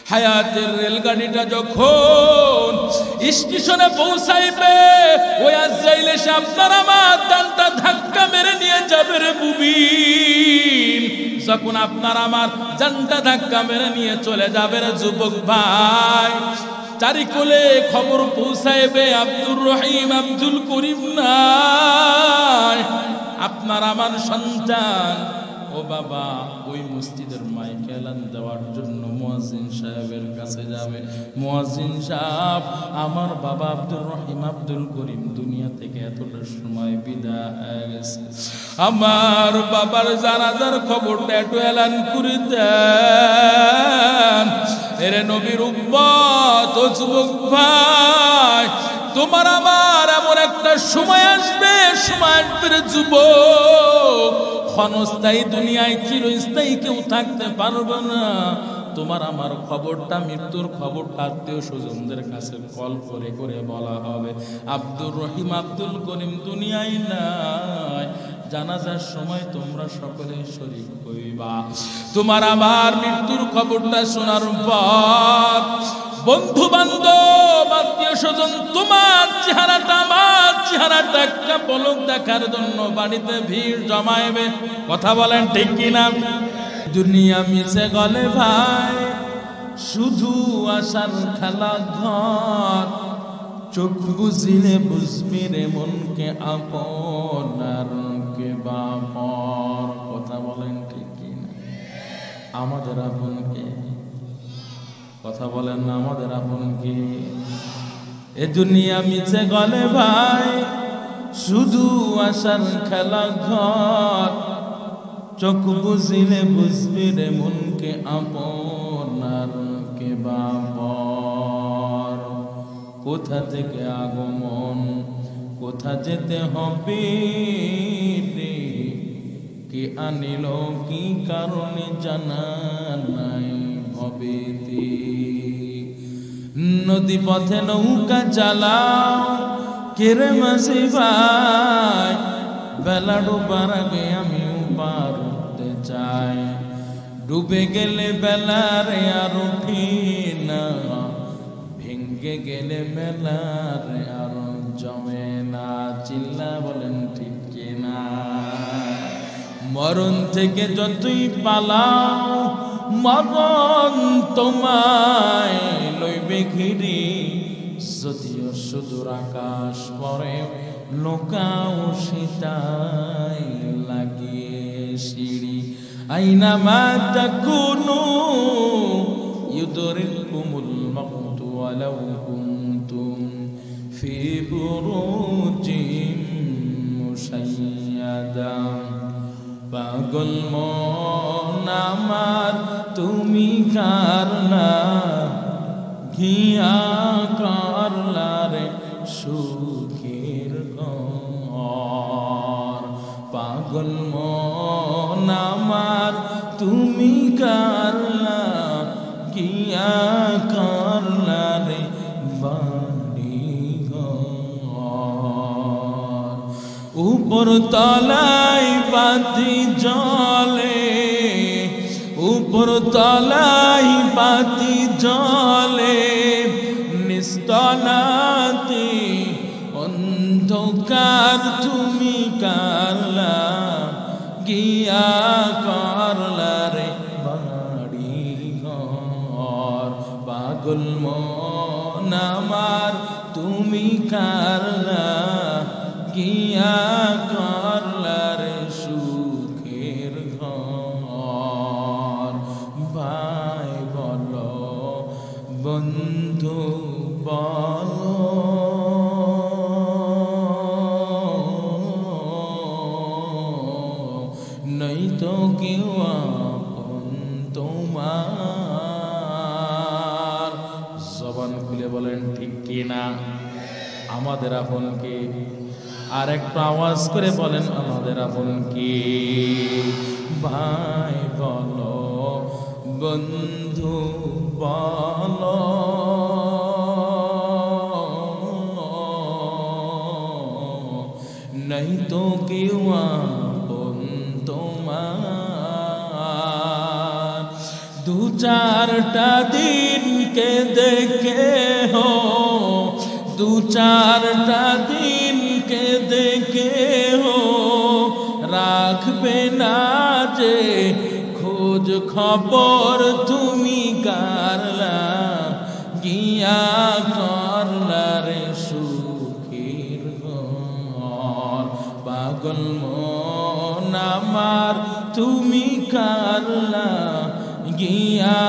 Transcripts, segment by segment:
হায়াতের রেলগাড়িটা যখন স্টেশনে পৌঁছাইবে, ওই আজরাইল এসে আপনার আমার জানটা ধাক্কা মেরে নিয়ে যাবে রে মুমিন। যখন আপনার আমার জানটা ধাক্কা মেরে নিয়ে চলে যাবে রে যুবক ভাই, চারিকোলে খবর পৌঁছাইবে আব্দুর রহিম আব্দুল করিম নাই, আপনার আমার সন্তান। ও বাবা, ওই মসজিদের মাইকে এলান দেওয়ার জন্য মুয়াজ্জিন সাহেবের কাছে যাবে। মুয়াজ্জিন সাহেব, আমার বাবা আব্দুর রহিম আব্দুল করিম দুনিয়া থেকে এতটা সময় বিদায় হয়ে গেছে, আমার বাবার জানাজার খবরটা একটু এলান করে দেন। এরে নবীর উম্মত ও যুবক ভাই, তোমার আমার এমন একটা সময় আসবে রে যুবক, ক্ষণস্থায়ী দুনিয়ায় চিরস্থায়ী কেউ থাকতে পারবে না। তোমার আমার খবরটা, মৃত্যুর খবরটা আত্মীয় স্বজনদের কাছে কল করে করে বলা হবে, আব্দুর রহিম আব্দুল করিম দুনিয়ায় নাই। জানাজার সময় তোমরা সকলে শরীক হইবা। তোমার আমার মৃত্যুর খবরটা শোনার পর বন্ধু বান্ধব আত্মীয় স্বজন তোমার চেহারাটা আমার চেহারাটা একটা পলক দেখার জন্য বাড়িতে ভিড় জমাইবে। কথা বলেন ঠিক কিনা? দুনিয়া মিশে গলে ভাই, শুধু আশার খেলা ঘর, চোখ বুঝিলে বুঝবি রে মনকে আপনার কে বাপর। কথা বলেন ঠিক কিনা? আমাদের আপনকে, কথা বলেন না, আমাদের আপনকে। এ দুনিয়া মিছে গলে ভাই, শুধু আশার খেলা ঘর, চোখ বুঝিলে বুঝবি রে মনকে আপনার কে বাপর। কোথা থেকে আগমন, কোথা যেতে হবে রে, কে আনিল কি কারণে জানা নাই ভবেতে। নদী পথে নৌকা চালাও কেরে মাঝি ভাই, বেলা ডোবার আগে আমি পার হতে চাই। ডুবে গেলে বেলারে আর উঠি না, ভেঙ্গে গেলে বেলারে আর জমে না। চিল্লা বলেন ঠিক কিনা? মরণ থেকে যতই পালাও, মরণ তোমায় লইবে ঘিরি। যদিও সুদূর আকাশ পরে লোকাও সেটাই লাগিয়ে সিঁড়ি। আইনা মা তাকুনু ইউদরিকুমুল মাউতু ওয়ালাউ কুনতুম ফি বুরুজিম মুশাইয়াদা। পাগল মন আমার তুমি কারলা, ঘিয়া করলা রে সুখের ঘর। পাগল মন আমার তুমি কারলা, ঘিয়া করলা রে বাড়ি ঘর। উপর তলায় বাতি জলে, উপর তলায় বাতি জলে, নিস্তলাতে অন্ধকার তুমি কারলা, গিয়া করলা রে বাড়ি ঘর। পাগল মন আমার তুমি কারলা, গিয়া করলা রে সুখের ঘর। ভাই বলো বন্ধু বলো, নাই তো কেউ আপন তোমার। জবান খুলে বলেন ঠিক কিনা? আমাদের আপন কে? আর একটু আওয়াজ করে বলেন আমাদের আপন কে? ভাই বলো বন্ধু বলো, নাই তো কেউ আপন তোমার। দু চারটা দিন কেঁদে হো, দু চারটা দিন কেঁদে হো, রাখবে না যে খোঁজ খবর তুমি কারলা, গিয়া করলা রে সুখীর ঘর। পাগল মন আমার তুমি কারলা, গিয়া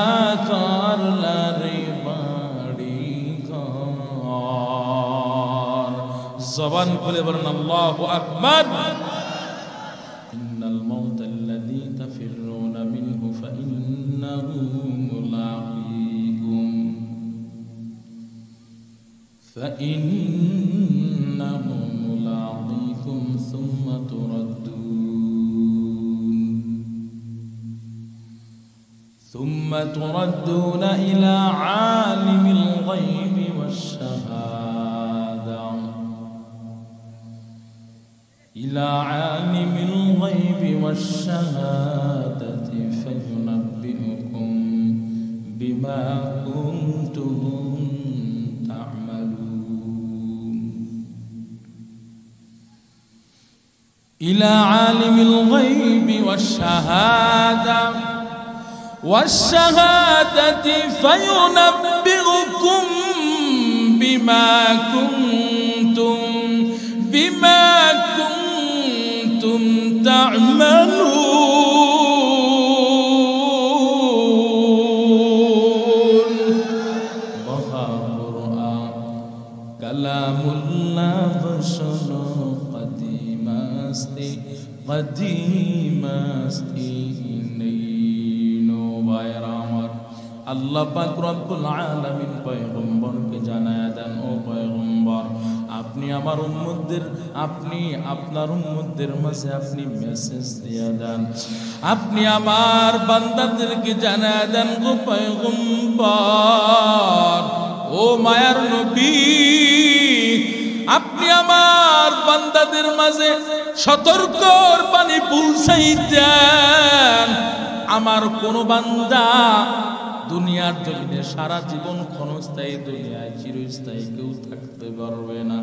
করলা রে বাড়ি ঘর। জবান খুলে বলেন আল্লাহু আকবার। ইন্নাল মাউতাল্লাযী তাফিররুনা মিনহু ফাইন্নাহু মুলাকীকুম, ফাইন্নাহু মুলাকীকুম সুম্মা তুরাদ্দুন ইলা আলিমিল গায়বি ওয়াশ-শাহাদা, ইলা আলিমিল গায়বি ওয়াশ-শাহাদাতি ফায়ুনাব্বিউকুম বিমা কুনতুম তা'মালুন। ইলা আলিমিল গায়বি ওয়াশ-শাহাদা والشهادة فينبئكم بما كنتم تعملون। بها قرآن كلامullah শোনো قديم अस्ति আল্লাহ পাক রব্বুল আলামিন পয়গম্বরকে জানায়া দেন, ও পয়গম্বর আপনি আমার উম্মতদের, আপনি আপনার উম্মতদের মাঝে আপনি মেসেজ দিয়া দেন, আপনি আমার বান্দাদেরকে জানায়া দেন গো পয়গম্বর, ও মায়ার নবী আপনি আমার বান্দাদের মাঝে সতর্কর বাণী পৌঁছাই দেন। আমার কোন বান্দা দুনিয়ার জমিনে সারা জীবন ক্ষণস্থায়ী, দুনিয়ায় চিরস্থায়ী কেউ থাকতে পারবে না।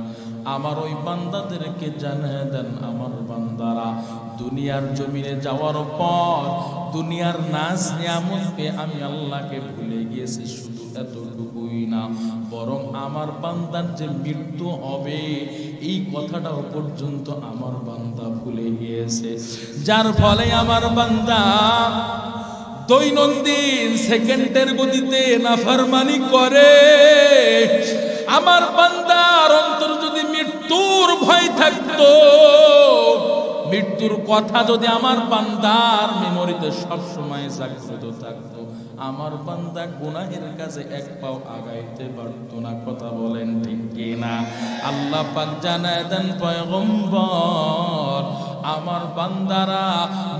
আমার ওই বান্দাদেরকে জানিয়ে দেন, আমার বান্দারা দুনিয়ার জমিনে যাওয়ার পর দুনিয়ার নাজ নিয়ামত পেয়ে আমি আল্লাহকে ভুলে গিয়েছি। শুধু এতটুকুই না, বরং আমার বান্দার যে মৃত্যু হবে এই কথাটাও পর্যন্ত আমার বান্দা ভুলে গিয়েছে। যার ফলে আমার বান্দা দৈনন্দিন সেকেন্ডের গতিতে নাফরমানি করে। আমার বান্দার অন্তর যদি মৃত্যুর ভয় থাকতো, মৃত্যুর কথা যদি আমার বান্দার মেমোরিতে সব সময় জাগ্রত থাকতো, আমার বান্দা গুনাহের কাছে এক পাও আগাইতে পারতো না। কথা বলেন ঠিক কিনা? আল্লাহ পাক জানায় দেন পয়গম্বর আমার বান্দারা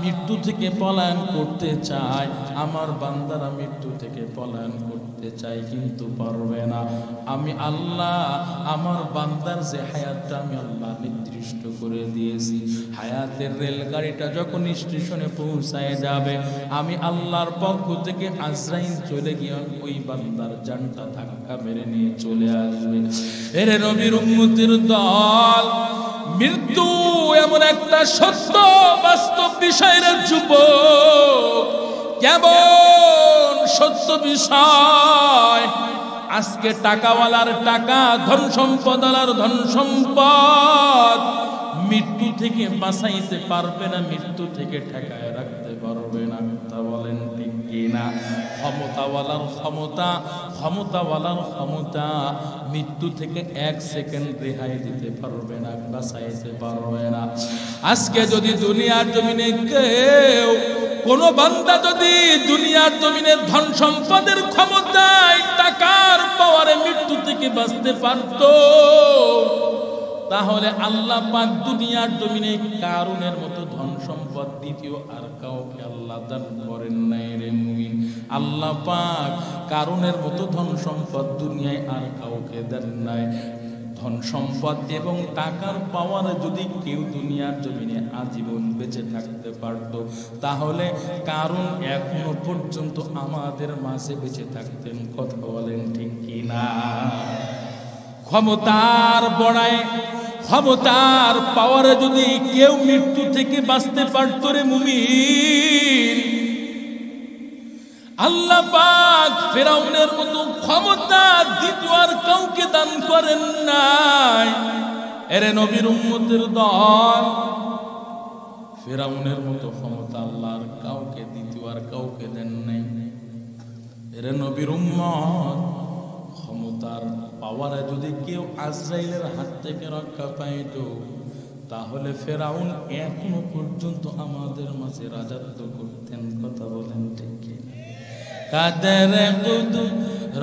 মৃত্যু থেকে পলায়ন করতে চায়, আমার বান্দারা মৃত্যু থেকে পলায়ন করতে চায় কিন্তু পারবে না। আমি আল্লাহ আমার বান্দার যে হায়াতটা আমি আল্লাহ নির্দিষ্ট করে দিয়েছি, হায়াতের রেলগাড়িটা যখন স্টেশনে পৌঁছায় যাবে, আমি আল্লাহর পক্ষ থেকে আজরাইল চলে গিয়ে ওই বান্দার জানটা ধাক্কা মেরে নিয়ে চলে আসবে। এর নবীর উম্মতের দল, মৃত্যু এমন একটা সত্য বাস্তব বিষয়ের যুবক, কেমন সত্য বিষয়। আজকে টাকাওয়ালার টাকা, ধন সম্পদওয়ালার ধন সম্পদ মৃত্যু থেকে বাঁচাইতে পারবে না, মৃত্যু থেকে ঠেকায় রাখতে পারবে না। তা বলেন ঠিক কিনা? ক্ষমতাওয়ালার ক্ষমতা, ক্ষমতাওয়ালার ক্ষমতা মৃত্যু থেকে এক সেকেন্ড রেহাই দিতে পারবে না, বাঁচাইতে পারবে না। আজকে যদি দুনিয়ার জমিনে কেউ, কোন বান্দা যদি দুনিয়ার জমিনে ধন সম্পদের ক্ষমতায়, টাকার পাওয়ারে মৃত্যু থেকে বাঁচতে পারত, তাহলে আল্লাহ পাক দুনিয়ার জমিনে কারুনের মতো ধন সম্পদ দ্বিতীয় আর কাউকে আল্লাহ দান করেন নাই রে মুমিন। আল্লাহ পাক কারুনের মতো ধন সম্পদ দুনিয়ায় আর কাউকে দেন নাই। ধন সম্পদ এবং টাকার পাওয়ারে যদি কেউ দুনিয়ার জমিনে আজীবন বেঁচে থাকতে পারত, তাহলে কারণ এখনো পর্যন্ত আমাদের মাঝে বেঁচে থাকতেন। কথা বলেন ক্ষমতার বড়ায়, ক্ষমতার পাওয়ারে যদি কেউ মৃত্যু থেকে বাঁচতে পারত রে মুমিন, আল্লাহ পাক ফেরাউনের মতো ক্ষমতা দ্বিতীয় আর কাউকে দান করেন নাই। এরে নবীর উম্মতের দল, ফেরাউনের মতো ক্ষমতা আল্লাহর কাউকে দ্বিতীয় আর কাউকে দেন নাই। এরে নবীর উম্মত, ক্ষমতার পাওয়ারে যদি কেউ আজরাইলের হাত থেকে রক্ষা পাইত, তাহলে ফেরাউন এখনো পর্যন্ত আমাদের মাঝে রাজত্ব করতেন। কথা বলেন ঠিক কি? কাদের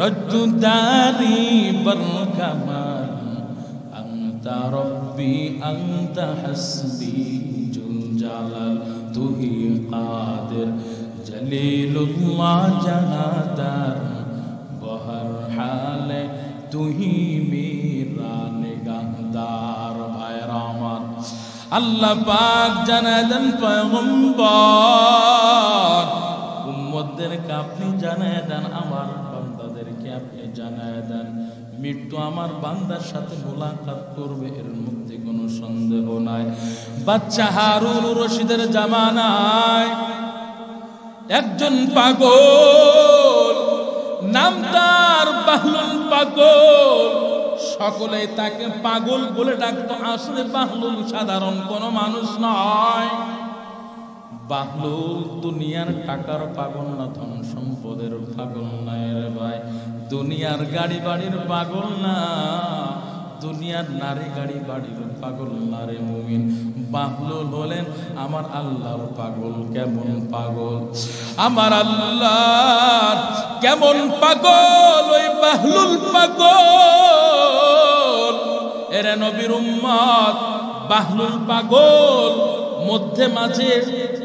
রজ্জুদারি বরকামাল আনতা রব্বি আনতা হাসবি জুল জালাল তুহি কাদের জলিলুল্লাহ জাহাদার বহর হালে তুহি মেরা নিগাহদার। ভাইরা আমার, আল্লাহ পাক জানায় দেন পয়গম্বর উম্মতদেরকে আপনি জানায় দেন, আমার বান্দাদেরকে আপনি জানায় দেন, মৃত্যু আমার বান্দার সাথে মোলাকাত করবে, এর মধ্যে কোনো সন্দেহ নাই। বাচ্চা হারুন রশিদের জামানায় একজন পাগল, নাম তার বাহলুল পাগল, সকলে তাকে পাগল বলে ডাকতো। আসলে বাহলুল সাধারণ কোনো মানুষ নয়। বাহলুল দুনিয়ার টাকার পাগল না, ধন সম্পদের পাগল না রে ভাই, দুনিয়ার গাড়ি বাড়ির পাগল না, দুনিয়ার নারী গাড়ি বাড়ির পাগল না রে মুমিন। বাহলুল হলেন আমার আল্লাহর পাগল। কেমন পাগল? আমার আল্লাহর কেমন পাগল? ওই বাহলুল পাগল। এরে নবীর উম্মত, বাহলুল পাগল মধ্যে মাঝে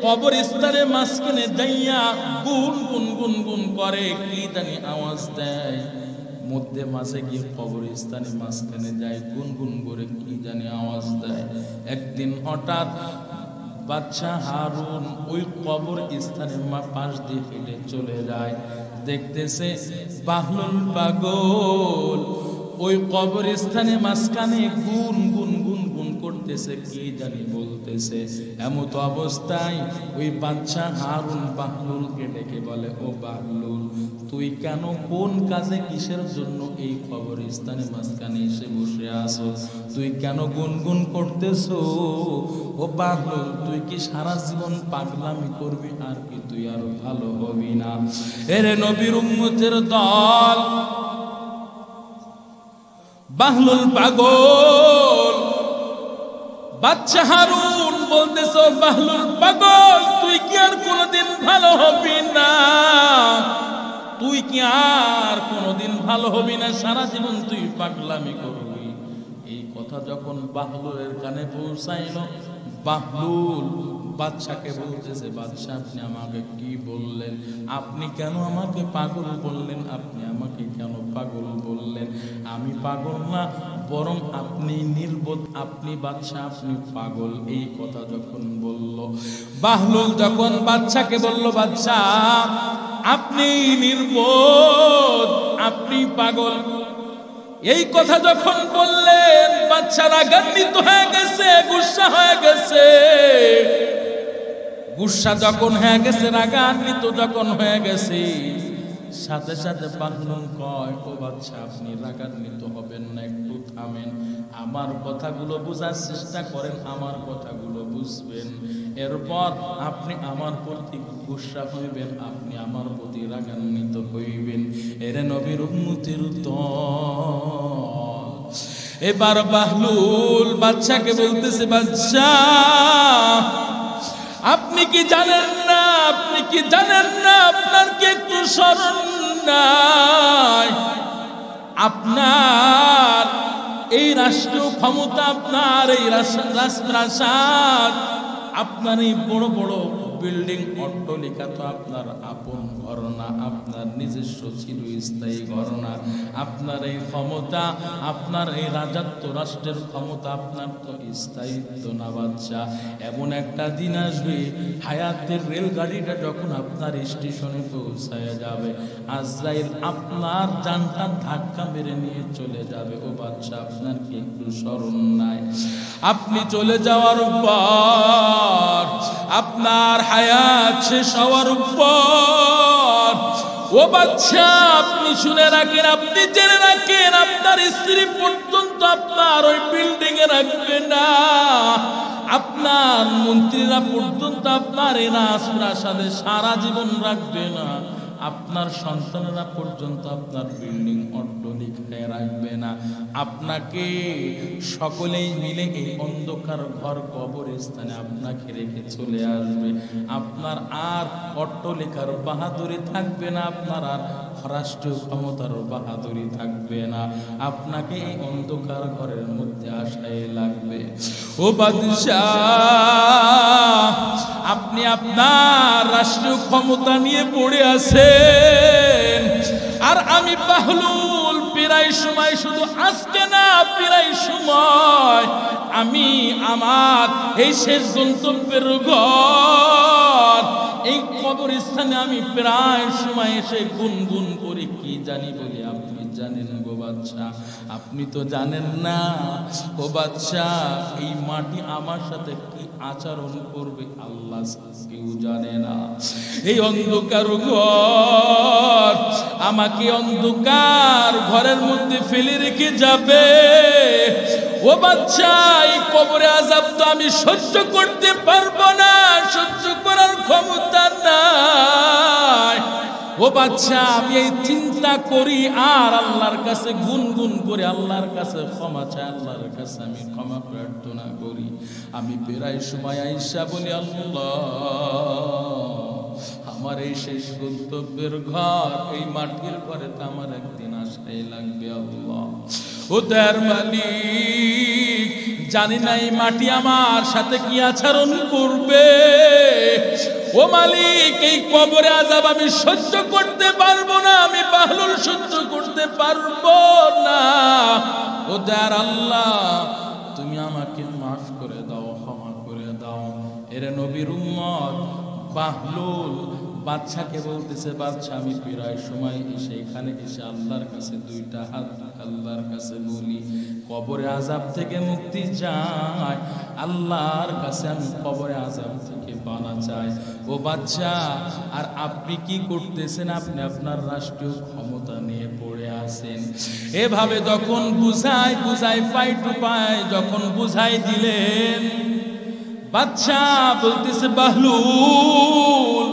কবরস্থানের মাঝখানে যাইয়া গুন গুন গুন গুন করে, কি জানি আওয়াজ দেয়। মধ্যে মাঝে গিয়ে কবরস্থানের মাঝখানে যায়, গুন গুন করে কি জানি আওয়াজ দেয়। একদিন হঠাৎ বাদশা হারুন ওই কবর স্থানের পাশ দিয়ে হেঁটে চলে যায়, দেখতেছে বাহলুল পাগল ওই কবরস্থানে মাঝখানে গুন গুন গুন গুন করতেছে, কি জানি বলতেছে। এমত অবস্থায় ওই বাদশা হারুন বাহলুলকে ডেকে বলে, ও বাহলুল, তুই কেন কোন কাজে কিসের জন্য এই কবরস্থানে মাঝখানে এসে বসে আছো? তুই কেন গুনগুন করতেছো? ও বাহলুল, তুই কি সারা জীবন পাগলামি করবি, আর কি তুই আর ভালো হবি না? এরে নবীর উম্মতের দল, বাহলুল পাগল, বাদশা হারুন বলতেছো বাহলুল পাগল, তুই কি আর কোনদিন ভালো হবি না? তুই কি আর কোনদিন ভালো হবি না? সারা জীবন তুই পাগলামি করবি। এই কথা যখন বাহলুলের কানে পৌঁছাইল, বাহলুল বাদশাকে বলতেছে, বাদশা আপনি আমাকে কি বললেন? আপনি কেন আমাকে পাগল বললেন? আপনি আমাকে কেন পাগল বললেন? আমি পাগল না, বরং আপনি নির্বোধ। আপনি বাদশা, আপনি পাগল। এই কথা যখন বলল, বাহলুল যখন বাদশাকে বলল, বাদশা আপনি নির্বোধ, আপনি পাগল, এই কথা যখন বললেন, বাদশা রাগান্বিত হয়ে গেছে, গুসা হয়ে গেছে। গুসা যখন হয়ে গেছে, রাগান্বিত যখন হয়ে গেছে, সাথে সাথে বাহলুল কয়, ও বাদশা আপনি রাগান্বিত হবেন না, একটু থামেন, আমার কথাগুলো বোঝার চেষ্টা করেন, আমার কথাগুলো বুঝবেন, এরপর আপনি আমার প্রতি গুসা হইবেন, আপনি আমার প্রতি রাগান্বিত হইবেন। এরে নবীর উম্মতের দল। এবার বাহলুল বাদশাকে বলতেছে, বাদশা আপনি কি জানেন না, আপনি কি জানেন না, আপনার কি একটু স্মরণ নাই? আপনার এই রাষ্ট্রীয় ক্ষমতা, আপনার এই রাজপ্রাসাদ, আপনার এই বড় বড় বিল্ডিং অট্টালিকা তো আপনার আপন ঘর না, আপনার নিজস্ব চিরস্থায়ী ঘর না। আপনার এই ক্ষমতা, আপনার এই রাজত্ব, রাষ্ট্রের ক্ষমতা আপনার তো স্থায়িত্ব না বাচ্চা। এমন একটা দিন আসবে, হায়াতের রেলগাড়িটা যখন আপনার স্টেশনে পৌঁছায় যাবে, আজরাইল আপনার জানটা ধাক্কা মেরে নিয়ে চলে যাবে। ও বাচ্চা, আপনার কি একটু স্মরণ নাই? আপনি চলে যাওয়ার পর, আপনার হায়াত শেষ হওয়ার পর, ও বাচ্চা আপনি শুনে রাখেন, আপনি জেনে রাখেন, আপনার স্ত্রী পর্যন্ত আপনার ওই বিল্ডিং এ রাখবে না, আপনার মন্ত্রীরা পর্যন্ত আপনার এই রাজপ্রাসাদে সারা জীবন রাখবে না, আপনার সন্তানেরা পর্যন্ত আপনার বিল্ডিং অট্টালিকায় রাখবে না। আপনাকে সকলেই মিলে এই অন্ধকার ঘর কবরস্থানে আপনাকে রেখে চলে আসবে। আপনার আর অট্টালিকার বাহাদুরি থাকবে না, আপনার আর রাষ্ট্রীয় ক্ষমতার বাহাদুরি থাকবে না। আপনাকে এই অন্ধকার ঘরের মধ্যে আসায় লাগবে। ও বাদশাহ, আপনি আপনার রাষ্ট্রীয় ক্ষমতা নিয়ে পড়ে আছেন, আর আমি বাহলুল প্রায় সময়, শুধু আজকে না, প্রায় সময় আমি আমার এই শেষ গন্তব্যের ঘর, এই কবরস্থানে আমি প্রায় সময় এসে গুনগুন করে কি জানি বলি। আপনি জানেন গো বাদশা? আপনি তো জানেন না ও বাদশা, এই মাটি আমার সাথে কি আচরণ করবে আল্লাহ কেউ জানে না। এই অন্ধকার ঘর আমাকে অন্ধকার ঘরের মধ্যে ফেলে রেখে যাবে। ও বাচ্চা, এই কবরে আযাব তো আমি সহ্য করতে পারবো না, সহ্য করার ক্ষমতা নাই। ও বাচ্চা, আমি এই চিন্তা করি আর আল্লাহর কাছে গুনগুন করে আল্লাহর কাছে ক্ষমা চাই, আল্লাহর কাছে আমি ক্ষমা প্রার্থনা করি। আমি প্রায় সময় আইসা বলি, আল্লাহ, আমার এই শেষ গন্তব্যের ঘর, এই মাটির ঘরে তো আমার একদিন আসাই লাগবে। আল্লাহ, ও দয়ার মালিক, জানি না এই মাটি আমার সাথে কি আচরণ করবে। ও মালিক, এই কবরে আযাব আমি সহ্য করতে পারবো না, আমি বাহলুল সহ্য করতে পারবো না। ও দয়ার আল্লাহ, তুমি আমাকে মাফ করে দাও, ক্ষমা করে দাও। এর নবীর উম্মত বাহলুল বাদশাকে বলতেছে, বাদশা, আমি প্রায় সময় এসে এখানে এসে আল্লাহর কাছে দুইটা হাত আল্লাহর কাছে বলি, কবরে আযাব থেকে মুক্তি চাই, আল্লাহর কাছে আমি কবরে আযাব থেকে পানা চাই। ও বাদশা, আর আপনি কি করতেছেন? আপনি আপনার রাষ্ট্রীয় ক্ষমতা নিয়ে পড়ে আছেন। এভাবে যখন বুঝাই পাই টু পাই, যখন বুঝাই দিলেন, বাদশা বলতেছে, বাহলুল,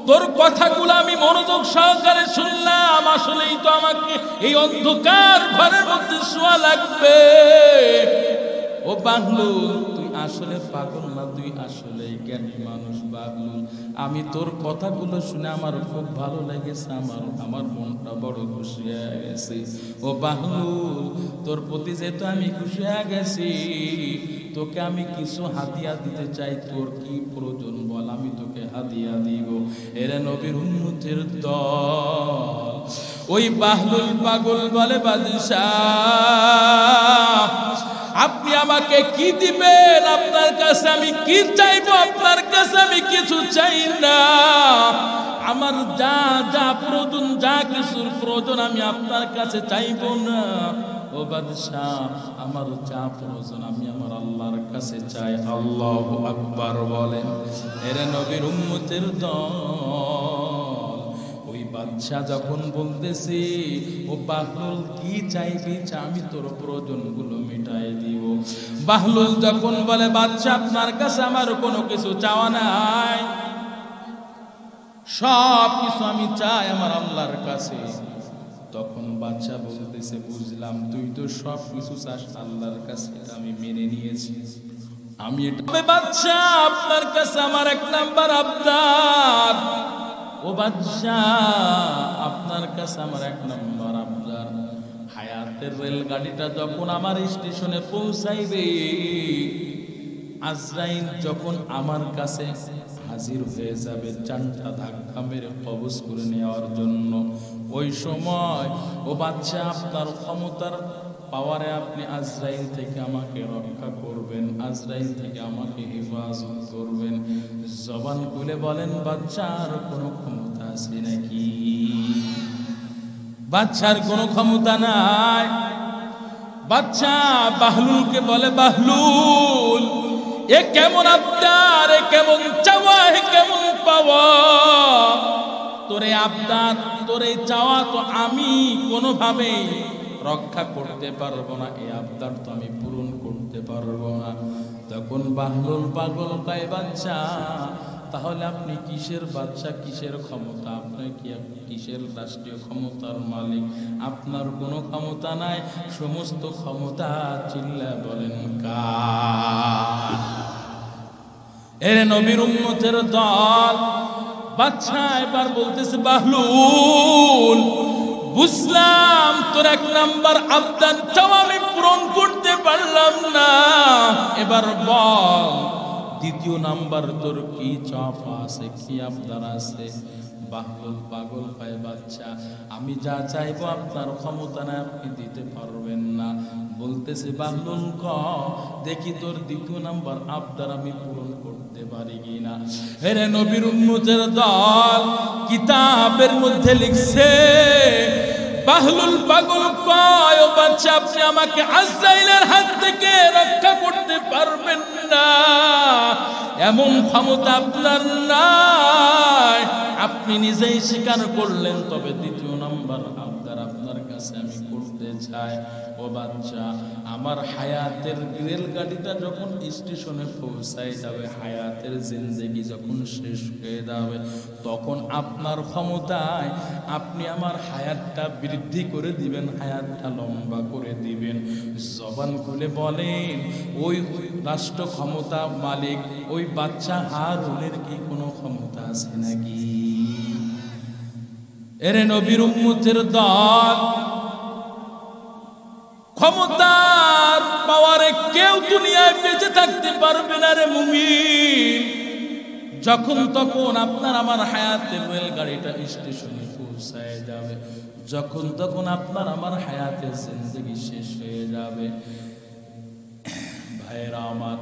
তোর কথাগুলো আমি মনোযোগ সহকারে শুনলাম, আসলেই তো আমাকে এই অন্ধকার ঘরের মধ্যে শোয়া লাগবে। ও বাহলুল, তুই আসলে পাগল না, তুই আসলে জ্ঞানী মানুষ। বাহলুল, আমি তোর কথাগুলো শুনে আমার খুব ভালো লেগেছে, আমার মনটা বড় খুশি হয়ে গেছে। ও বাহলুল, তোর প্রতি যেহেতু আমি খুশি হয়ে গেছি, তোকে আমি কিছু হাদিয়া দিতে চাই, তোর কি প্রয়োজন বল, আমি তোকে হাদিয়া দিব। এরা নবীর উম্মতের দল। ওই বাহলুল পাগল বলে, বাদশাহ, আপনি আমাকে কি দিবেন? আপনার কাছে আমি কি চাইবো? আপনার কাছে আমি কিছু চাই না, আমার যা যা প্রয়োজন, যা কিছুর প্রয়োজন আমি আপনার কাছে চাইবো না। ও বাদশাহ, আমার যা প্রয়োজন আমি আমার আল্লাহর কাছে চাই। আল্লাহু আকবার বলেন। এর নবীর উম্মতের দল। ওই বাদশাহ যখন বলতেছে, ও বাহলুল, কি চাইবি? আমি তোর প্রয়োজনগুলো মিটাই দিব। বাহলুল যখন বলে, বাদশাহ, আপনার কাছে আমার কোনো কিছু চাওয়া নাই, সব কিছু আমি চাই আমার আল্লাহর কাছে। তখন বাদশাহ বলতেছে, বুঝলাম, তুই তো সব কিছু চাস আল্লাহর কাছে, আমি মেনে নিয়েছি। আমি বাদশাহ, আপনার কাছে আমার এক নাম্বার আবদার। ও বাদশাহ, আপনার কাছে আমার এক নাম্বার আবদার, হায়াতের রেলগাড়িটা যখন আমার স্টেশনে পৌঁছাইবে, আজরাইল যখন আমার কাছে হাজির হয়ে যাবে চারটা ধাক্কা মেরে কবজ করে নেওয়ার জন্য। ওই সময় ও বাচ্চা আপনার ক্ষমতার পাওয়ারে আপনি আজরাইল থেকে আমাকে রক্ষা করবেন, আজরাইল থেকে আমাকে হেফাজত করবেন। জবান খুলে বলেন, বাচ্চার কোনো ক্ষমতা আছে নাকি? বাচ্চার কোনো ক্ষমতা নাই। বাচ্চা বাহলুলকে বলে, বাহলুল, এ কেমন আবদার, এ কেমন চাওয়া, এ কেমন পাওয়া? তোরে আবদার, তোরে চাওয়া তো আমি কোনোভাবে রক্ষা করতে পারবো না, এই আবদার তো আমি পূরণ করতে পারবো না। তখন বাহলুল পাগল কয়, বাচ্চা তাহলে আপনি কিসের বাচ্চা, কিসের ক্ষমতা? আপনার কি কিসের রাষ্ট্রীয় ক্ষমতার মালিক? আপনার কোনো ক্ষমতা নাই, সমস্ত ক্ষমতা চিল্লা বলেন কার? এর নবীর উম্মতের দল। বাচ্চা এবার বলতেছে, বাহলুল, বুঝলাম তোর এক নাম্বার আবদার চাওয়া আমি পূরণ করতে পারলাম না, এবার বল দ্বিতীয় নাম্বার তোর কি চাওয়া আছে, কি আবদার আছে? বাহলুল পাগল পায়, বাচ্চা আমি যা চাইবো আপনার ক্ষমতা না, আপনি দিতে পারবেন না। বলতেছে, বাহলুল ক দেখি তোর দ্বিতীয় নাম্বার আবদার আমি পূরণ করতে পারি কিনা। হেরে নবীর উম্মতের দল, কিতাবের মধ্যে লিখছে, বাহলুল পাগল কয়, ও বাচ্চা আপনি আমাকে আজরাইলের হাত থেকে রক্ষা করতে পারবেন না, এমন ক্ষমতা আপনার নাই, আপনি নিজেই স্বীকার করলেন। তবে দ্বিতীয় নাম্বার আবদার আপনার কাছে আমি করতে চাই। ও বাচ্চা, আমার হায়াতের রেলগাড়িটা যখন স্টেশনে পৌঁছায় যাবে, হায়াতের জিন্দেগি যখন শেষ হয়ে যাবে, তখন আপনার ক্ষমতায় আপনি আমার হায়াতটা বৃদ্ধি করে দিবেন, হায়াতটা লম্বা করে দিবেন। জবান খুলে বলেন, ওই রাষ্ট্র ক্ষমতা মালিক ওই বাচ্চা হারুনের কি কোনো ক্ষমতা আছে নাকি? এরে নবীর উম্মতের দল, ক্ষমতার পাওয়ারে কেউ দুনিয়ায় বেঁচে থাকতে পারবে না রে মুমিন। যখন তখন আপনার আমার হায়াতের রেলগাড়িটা স্টেশনে পৌঁছায় যাবে, যখন তখন আপনার আমার হায়াতের জিন্দেগি শেষ হয়ে যাবে। ভাইরা আমার,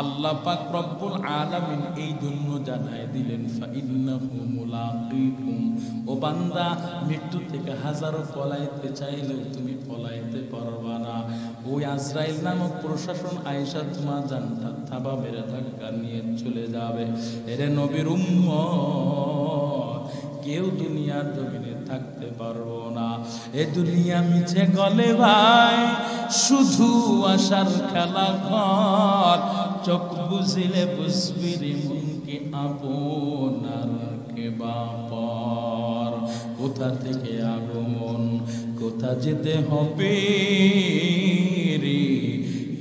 আল্লাহ পাক রব্বুল আলামিন এই জন্য জানায় দিলেন, ফাইন্নাহু মুলাকিকুম, ও বান্দা মৃত্যু থেকে হাজারো পলাইতে চাইলেও তুমি পলাইতে পারবা না। ওই আজরাইল নামক প্রশাসন আয়েশা তোমার জানটা থাবা মেরে ধাক্কা নিয়ে চলে যাবে। এরে নবীর উম্মত, কেউ দুনিয়ার জমিনে থাকতে পারবো না। এ দুনিয়া মিছে গলে ভাই, শুধু আশার খেলা ঘর, চোখ বুঝিলে বুঝবি রে মনকে আপনার কে বাপর। কোথা থেকে আগমন, কোথা যেতে হবে রে,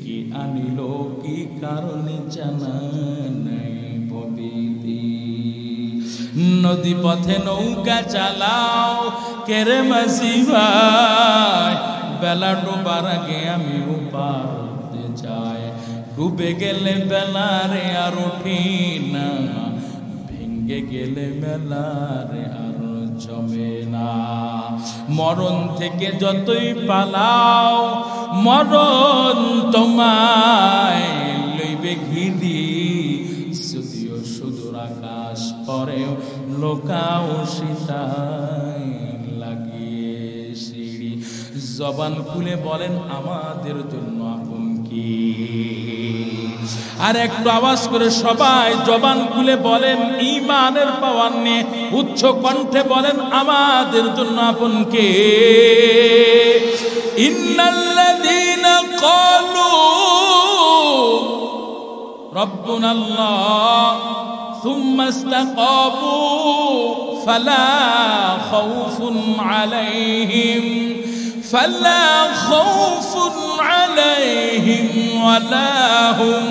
কি আনিল কি কারণে জানা নাই ভবিতি। নদী পথে নৌকা চালাও কেরে মাঝি ভাই, বেলা ডোবার আগে আমি উপার হতে চাই। ডুবে গেলে বেলারে আর উঠি না, ভেঙ্গে গেলে বেলারে আর জমে না। মরণ থেকে যতই পালাও, মরণ তোমায় লইবে ঘিরি। যদিও সুদূর আকাশ পরেও লোকাও সীতায় লাগিয়ে সিঁড়ি। জবান খুলে বলেন, আমাদের জন্য আপন কি? আর একটু আওয়াজ করে সবাই জবান খুলে বলেন, ঈমানের পাওয়ার নিয়ে উচ্চ কণ্ঠে বলেন, আমাদের জন্য আপন কে? ইন্নাল্লাযীনা ক্বালু রাব্বুনাল্লাহ সুম্মা ইসতাকামু ফালা খাউফুন আলাইহিম ওয়ালা হুম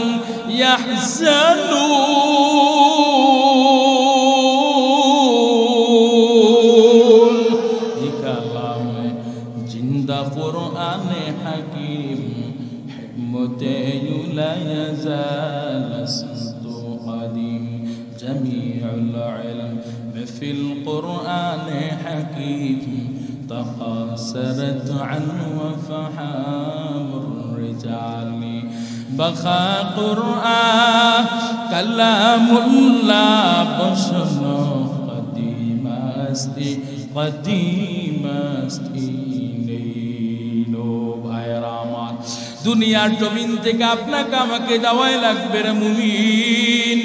ইয়াহজানুন। এই কালামে জিন্দা কুরআনে হাকিম, হিকমতে ইউলা ইয়াজাল সান্তু কাদিম, জামিউল ইলম ফিল কুরআন হাকীম تقاصرت عنه وفحام الرجال بخا قرآن كلام الله بشر قديم استی قديم استی নীলো ভাইরা আমার দুনিয়ার জমিন থেকে আপনাকে আমাকে যাওয়াই লাগবে রে মুমিন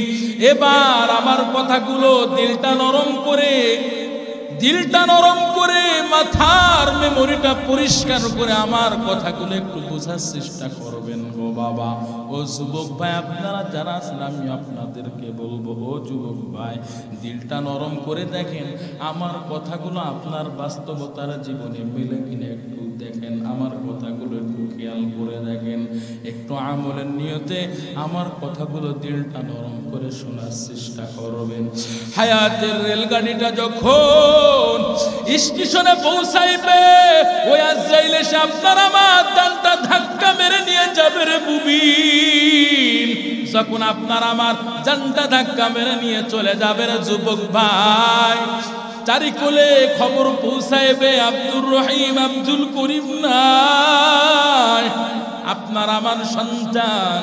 এবার আমার কথাগুলো দিলটা নরম করে মাথার মেমোরিটা পরিষ্কার করে আমার কথাগুলো একটু বোঝার চেষ্টা করবেন গো বাবা। ও যুবক ভাই আপনারা যারা আছেন আমি আপনাদেরকে বলবো, ও যুবক ভাই দিলটা নরম করে দেখেন আমার কথাগুলো আপনার বাস্তবতার জীবনে মিলে কিনা একটু দেখেন, আমার কথাগুলো একটু খেয়াল করে দেখেন, একটু আমলের নিয়তে আমার কথাগুলো দিলটা নরম করে শোনার চেষ্টা করবেন। হায়াতের রেলগাড়িটা যখন স্টেশনে পৌঁছাইবে ওই আজরাইল এসে আপনার আমার জানটা ধাক্কা মেরে নিয়ে যাবে রে মুমিন। যখন আপনার আমার জানটা ধাক্কা মেরে নিয়ে চলে যাবে রে যুবক ভাই, চারিকোলে খবর পৌঁছাইবে আব্দুর রহিম আব্দুল করিম নাই আপনার আমার সন্তান।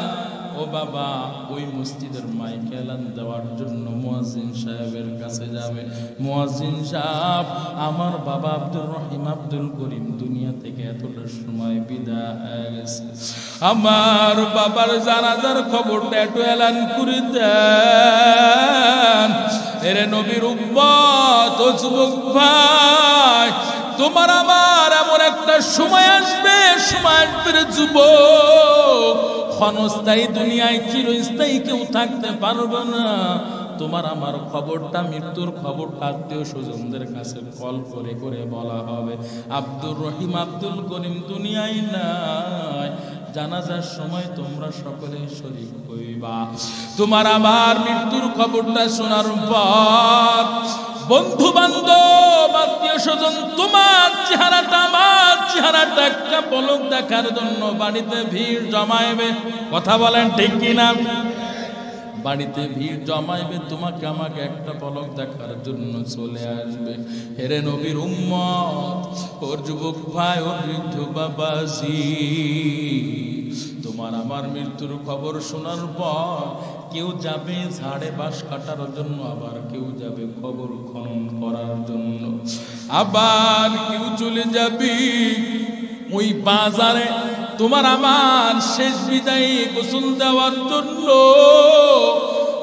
ও বাবা ওই মসজিদের মাইকে এলান দেওয়ার জন্য মুয়াজ্জিন সাহেবের কাছে যাবে। মুয়াজ্জিন সাহেব আমার বাবা আব্দুর রহিম আব্দুল করিম দুনিয়া থেকে এতটা সময় বিদায় হয়ে গেছে, আমার বাবার জানাজার খবরটা একটু এলান করে দেন। এরে নবীর উম্মত ও যুবক ভাই তোমার আমার এমন একটা সময় আসবে রে যুবক, ক্ষণস্থায়ী দুনিয়ায় চিরস্থায়ী কেউ থাকতে পারবে না। তোমার আমার খবরটা মৃত্যুর খবরটা আত্মীয় স্বজনদের কাছে কল করে করে বলা হবে আব্দুর রহিম আব্দুল করিম দুনিয়ায় নাই। জানাজার সময় তোমরা সকলে শরীক হইবা। তোমার আমার মৃত্যুর খবরটা শোনার পর বন্ধু বান্ধব আত্মীয় স্বজন তোমার চেহারাটা আমার চেহারাটা একটা পলক দেখার জন্য বাড়িতে ভিড় জমাইবে। কথা বলেন ঠিক কিনা? বাড়িতে ভিড় জমাইবে, তোমাকে আমাকে একটা পলক দেখার জন্য চলে আসবে। হেরে নবীর উম্মত, ওর যুবক ভাই, ওর বৃদ্ধ বাবাজি, তোমার আমার মৃত্যুর খবর শোনার পর কেউ যাবে ঝাড়ে বাঁশ কাটার জন্য, আবার কেউ যাবে কবর খনন করার জন্য, আবার কেউ চলে যাবে ওই বাজারে তোমার আমার শেষ বিদায় গোসল দেওয়ার জন্য।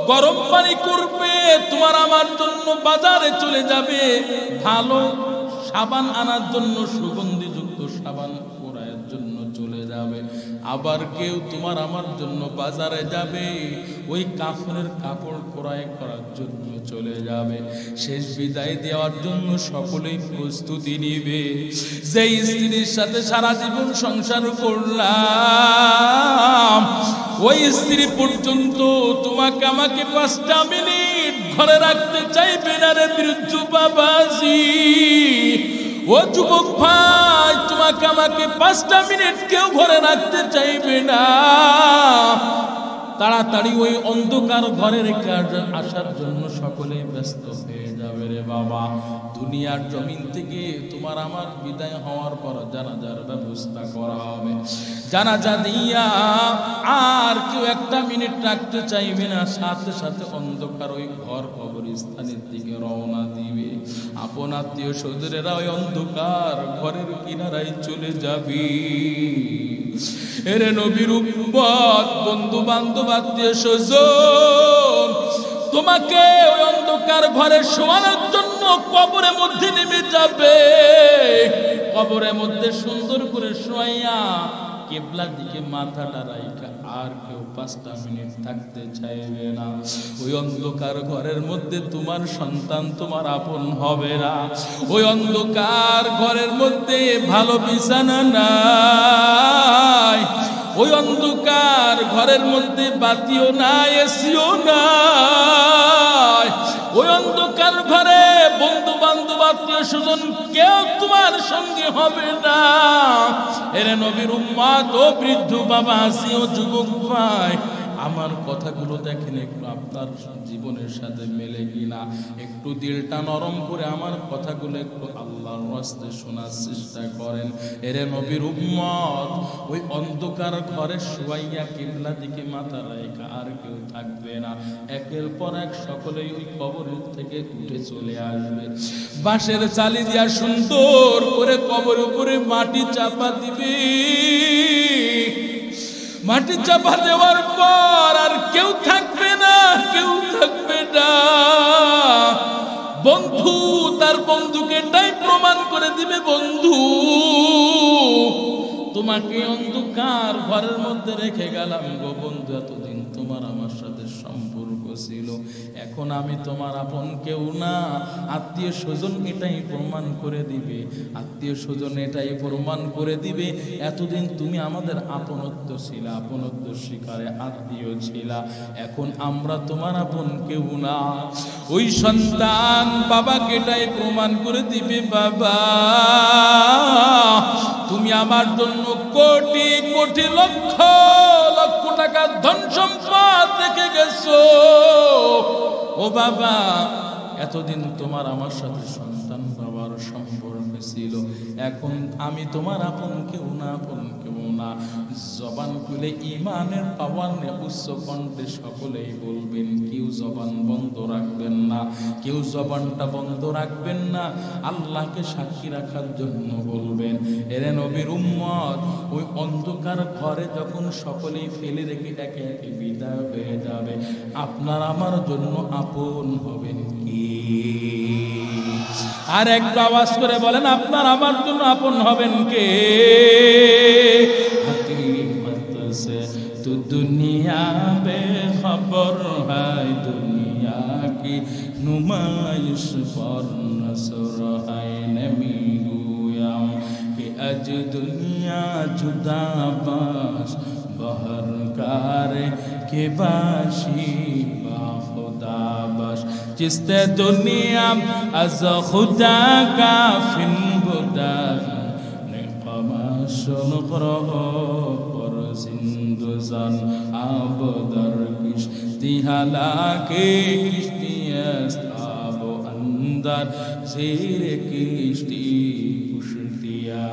গরম পানি করবে তোমার আমার জন্য, বাজারে চলে যাবে ভালো সাবান আনার জন্য, সুগন্ধিযুক্ত সাবান করার জন্য চলে যাবে। আবার কেউ তোমার আমার জন্য বাজারে যাবে ওই কাফনের কাপড় ক্রয় করার জন্য চলে যাবে। শেষ বিদায় দেওয়ার জন্য সকলেই প্রস্তুতি নিবে। যেই স্ত্রীর সাথে সারা জীবন সংসার করলাম ওই স্ত্রী পর্যন্ত তোমাকে আমাকে 5টা মিনিট ঘরে রাখতে চাইবে না রে বৃদ্ধ বাবাজি। ও যুবক ভাই তোমাকে আমাকে 5টা মিনিট কেউ ঘরে রাখতে চাইবে না। তাড়াতাড়ি ওই অন্ধকার ঘরে রেখে আসার জন্য সকলে ব্যস্ত হয়ে যাবে রে বাবা। দুনিয়ার জমিন থেকে তোমার আমার বিদায় হওয়ার পর জানাজার ব্যবস্থা করা হবে। জানাজা দিয়া আর কেউ 1টা মিনিট রাখতে চাইবে না, সাথে সাথে অন্ধকার ওই ঘর কবরস্থানের দিকে রওনা দিবে। আপন আত্মীয় স্বজনেরা ওই অন্ধকার ঘরের কিনারায় চলে যাবে। এরে নবীর উম্মত, বন্ধু বান্ধব আত্মীয় স্বজন তোমাকে ওই অন্ধকার ঘরে শোয়ানোর জন্য কবরের মধ্যে নেমে যাবে। কবরের মধ্যে সুন্দর করে শোয়াইয়া কিবলার দিকে মাথাটা রাইখা আর কেউ 5টা মিনিট থাকতে চাইবে না। ওই অন্ধকার ঘরের মধ্যে তোমার সন্তান তোমার আপন হবে না। ওই অন্ধকার ঘরের মধ্যে ভালো বিছানা নাই, ওই অন্ধকার ঘরের মধ্যে বাতিও নাই, এসিও নাই। ওই অন্ধকার ঘরে বন্ধু বান্ধব আত্মীয় স্বজন কেউ তোমার সঙ্গে হবে না। এরে নবীর উম্মত ও বৃদ্ধ বাবা আসি ও যুবক ভাই, আমার কথাগুলো দেখেন একটু আপনার জীবনের সাথে মেলে কিনা, একটু দিলটা নরম করে আমার কথাগুলো একটু আল্লাহর রাস্তে শোনার চেষ্টা করেন। এরে নবীর উম্মত, ওই অন্ধকার ঘরে শুয়াইয়া কিবলা দিকে মাথা রাখা আর কেউ থাকবে না। একের পর এক সকলেই ওই কবরের থেকে উঠে চলে আসবে। বাঁশের চালি দিয়া সুন্দর করে কবরের উপরে মাটি চাপা দিবে। মাটি চাপা দেওয়ার পর আর কেউ থাকবে না, কেউ থাকবে না। বন্ধু তার বন্ধুকে এটাই প্রমাণ করে দিবে, বন্ধু তোমাকে অন্ধকার ঘরের মধ্যে রেখে গেলাম গো বন্ধু, এতদিন তোমার আমার সাথে সম্পর্ক ছিল, এখন আমি তোমার আপন কেউ না। আত্মীয় স্বজন এটাই প্রমাণ করে দিবে, আত্মীয় স্বজন এটাই প্রমাণ করে দিবে, এতদিন তুমি আমাদের আপনত্ব ছিলা, আপনত্ব শিকারে আত্মীয় ছিলা, এখন আমরা তোমার আপন কেউ না। ওই সন্তান বাবাকে এটাই প্রমাণ করে দিবে, বাবা তুমি আমার জন্য কোটি কোটি লক্ষ লক্ষ টাকা ধন সম্পদ রেখে গেছো, ও বাবা এতদিন তোমার আমার সাথে সন্তান বাবার সম্পর্ক ছিল, এখন আমি তোমার আপন কেউ না, আপন কেউ না। জবান খুলে ঈমানের পাওয়ার নিয়ে উচ্চ কণ্ঠে সকলেই বলবেন, কেউ জবান বন্ধ রাখবেন না, কেউ জবানটা বন্ধ রাখবেন না, আল্লাহকে সাক্ষী রাখার জন্য বলবেন। এরে নবীর উম্মত, ওই অন্ধকার ঘরে যখন সকলেই ফেলে রেখে একে একে বিদায় হয়ে যাবে, আপনার আমার জন্য আপন হবেন কি? আর একটু আওয়াজ করে বলেন, আপনার আমার জন্য আপন হবেন কে? हकीकत से तू दुनिया बेखबर है, दुनिया की नुमाइश पर नसर है। नबी गोया कि अज दुनिया जुदा बाश बहर कारे के बाशी खुदा बश, जिसते दुनिया अज खुदा का फिन बुदा निकमाशुन ग्रह पर जिंदुजान आबदर किश्ती हालाके किश्ती अस्ताब अंदर ज़ेर किश्ती कुश्तिया